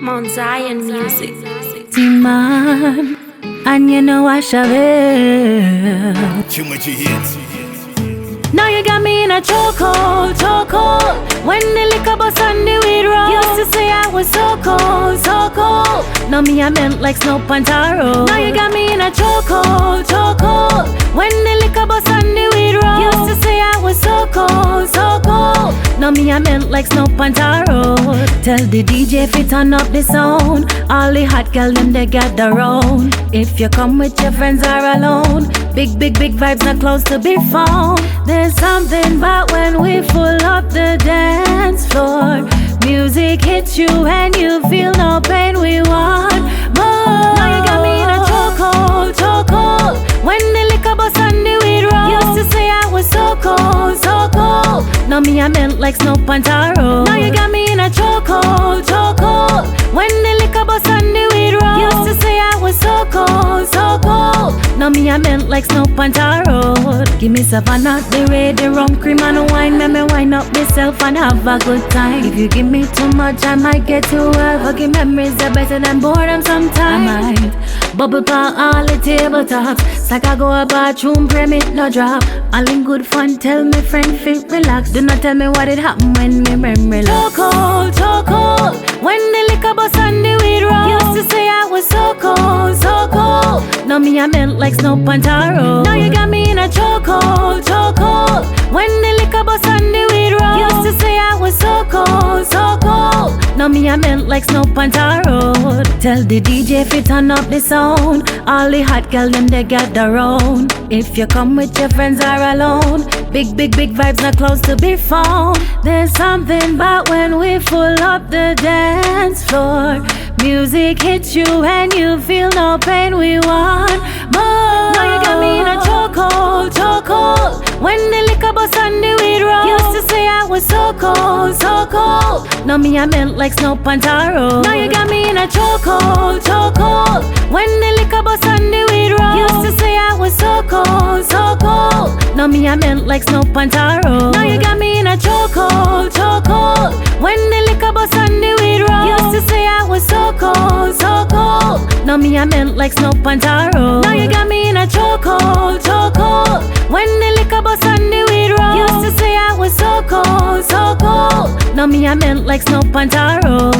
Mount Zion music. Tman, and you know I Chavell. Too much hits. Now you got me in a chokehold, chokehold. When the liquor bus on the weed road, used to say I was so cold, so cold. Now me I melt like snow on taro. Now you got me in a chokehold, chokehold. When the liquor bus on the weed road, used to say I was so cold, so cold. Now me I melt like snow on taro. Tell the DJ if it turn up the sound. All the hot girls them they gather round. If you come with your friends or alone, big vibes not close to be found. There's something about when we full up the dance floor. Music hits you and you feel no pain. We want more. Now you got me in a chokehold, chokehold. When the liquor bus on the weed road, used to say I was so cold, so cold. Now me I melt like snow on taro. Now you got me in a chokehold, chokehold. When the liquor bus on the weed road, used to say I was so cold, so cold. Now me I melt like snow on taro. Give me Savannah, the red, the rum, cream and wine. Let me wind up myself and have a good time. If you give me too much, I might get too well. Forgive memories are better than boredom sometimes. I might bubble pop all the tabletops. It's like I go a bathroom, pray me no drop. All in good fun, tell me friend feel relax. Do not tell me what it happened when me relax. Chokehold, chokehold. When the liquor bus on the weed road, used to say I was so cold, so cold. Now me I melt like snow on taro. Now you got me in a chokehold, chokehold. When the liquor bus on the weed road, used to say I was so cold, so cold. Now me I melt like snow on taro. Tell the DJ if it turn up the sound. All the hot girls them they gather round. If you come with your friends or alone, big vibes not close to be found. There's something about when we full up the dance floor. Music hits you and you feel no pain. We want more. Now you got me in a chokehold, chokehold. When the liquor bus on the weed road, used to say I was so cold, so cold. Now me I melt like snow on taro. Now you got me in a chokehold, chokehold. When the liquor bus on the weed road, used to say I was so cold, so cold. Now me I melt like snow on taro. Now you got me in a chokehold, chokehold. When the liquor bus on the weed road, used to say I was so cold, so cold. Now me I melt like snow on taro. Now you got me in a chokehold, chokehold. When the liquor bus on the weed road, used to say I was so cold, so cold. Now me I melt like snow on taro.